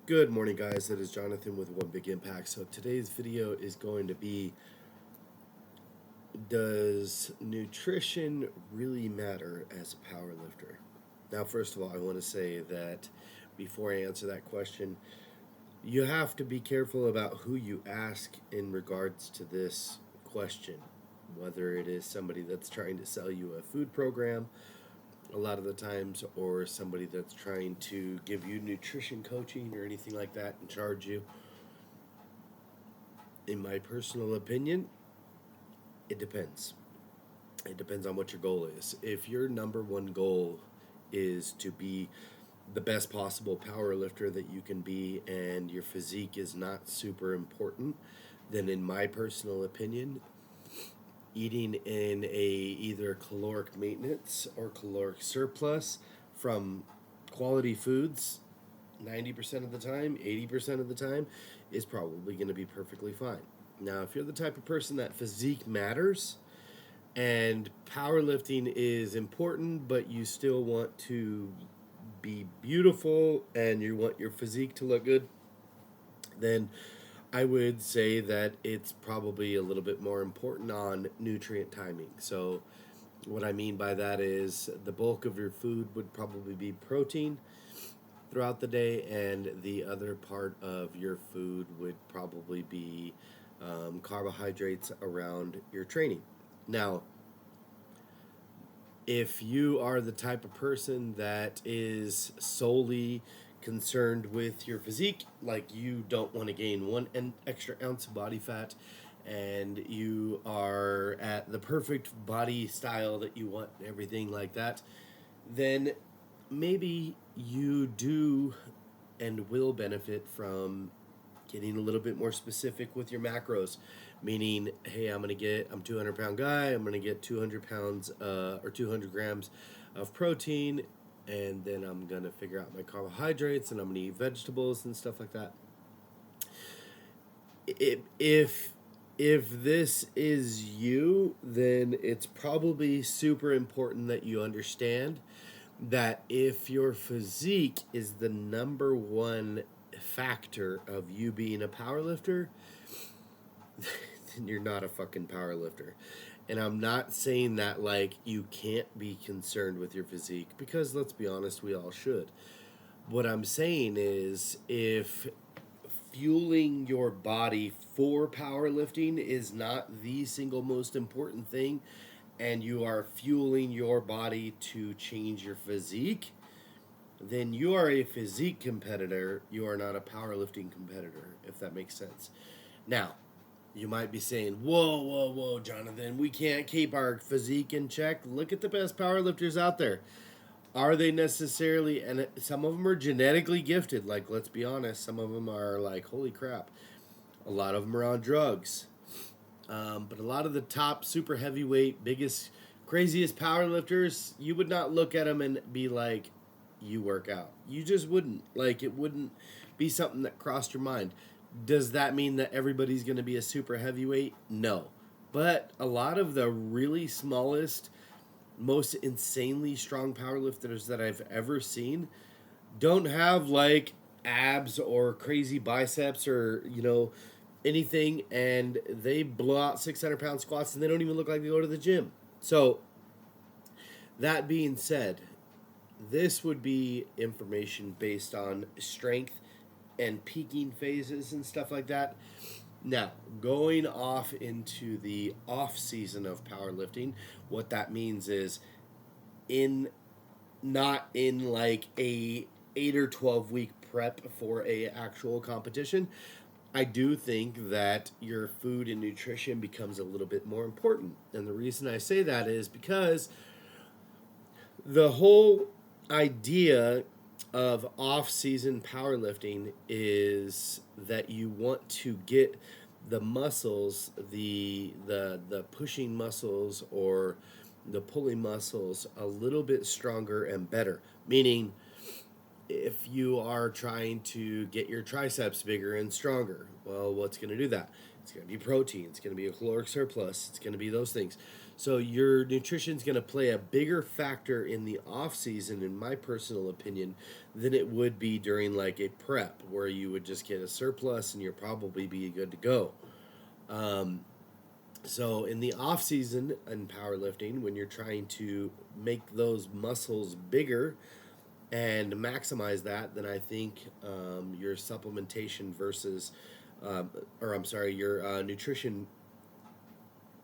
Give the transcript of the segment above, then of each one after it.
Good morning, guys. It is Jonathan with One Big Impact. So today's video is going to be, does nutrition really matter as a power lifter? Now, first of all, I want to say that before I answer that question, you have to be careful about who you ask in regards to this question. Whether it is somebody that's trying to sell you a food program a lot of the times, or somebody that's trying to give you nutrition coaching or anything like that and charge you. In my personal opinion, it depends. It depends on what your goal is. If your number one goal is to be the best possible power lifter that you can be and your physique is not super important, then in my personal opinion, eating in a either caloric maintenance or caloric surplus from quality foods 90% of the time, 80% of the time, is probably going to be perfectly fine. Now, if you're the type of person that physique matters and powerlifting is important, but you still want to be beautiful and you want your physique to look good, then I would say that it's probably a little bit more important on nutrient timing. So, what I mean by that is the bulk of your food would probably be protein throughout the day, and the other part of your food would probably be carbohydrates around your training. Now, if you are the type of person that is solely concerned with your physique, like you don't want to gain one extra ounce of body fat, and you are at the perfect body style that you want, and everything like that, then maybe you do and will benefit from getting a little bit more specific with your macros, meaning, hey, I'm 200-pound guy, I'm going to get 200 pounds or 200 grams of protein, and then I'm going to figure out my carbohydrates, and I'm going to eat vegetables and stuff like that. If this is you, then it's probably super important that you understand that if your physique is the number one factor of you being a power lifter, then you're not a fucking power lifter. And I'm not saying that like you can't be concerned with your physique, because let's be honest, we all should. What I'm saying is, if fueling your body for powerlifting is not the single most important thing, and you are fueling your body to change your physique, then you are a physique competitor. You are not a powerlifting competitor, if that makes sense. Now, you might be saying, whoa, Jonathan, we can't keep our physique in check. Look at the best powerlifters out there. Are they necessarily, and some of them are genetically gifted, like, let's be honest, some of them are like, holy crap. A lot of them are on drugs. But a lot of the top super heavyweight, biggest, craziest powerlifters, you would not look at them and be like, you work out. You just wouldn't. Like, it wouldn't be something that crossed your mind. Does that mean that everybody's going to be a super heavyweight? No. But a lot of the really smallest, most insanely strong powerlifters that I've ever seen don't have like abs or crazy biceps or, anything, and they blow out 600-pound squats and they don't even look like they go to the gym. So, that being said, this would be information based on strength and peaking phases and stuff like that. Now, going off into the off season of powerlifting, what that means is not in like a 8 or 12 week prep for a actual competition, I do think that your food and nutrition becomes a little bit more important. And the reason I say that is because the whole idea of off-season powerlifting is that you want to get the muscles, the pushing muscles or the pulling muscles a little bit stronger and better. Meaning, if you are trying to get your triceps bigger and stronger, well, what's going to do that? It's going to be protein. It's going to be a caloric surplus. It's going to be those things. So your nutrition is going to play a bigger factor in the off season, in my personal opinion, than it would be during like a prep where you would just get a surplus and you're probably be good to go. So in the off season in powerlifting, when you're trying to make those muscles bigger and maximize that, then I think your supplementation versus, or I'm sorry, your nutrition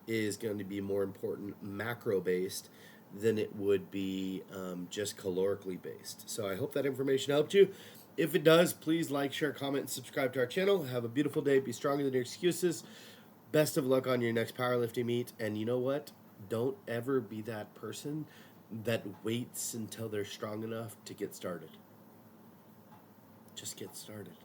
is going to be more important macro based than it would be just calorically based. So I hope that information helped you. If it does, please like, share, comment, and subscribe to our channel. Have a beautiful day. Be stronger than your excuses. Best of luck on your next powerlifting meet. And you know what? Don't ever be that person that waits until they're strong enough to get started. Just get started.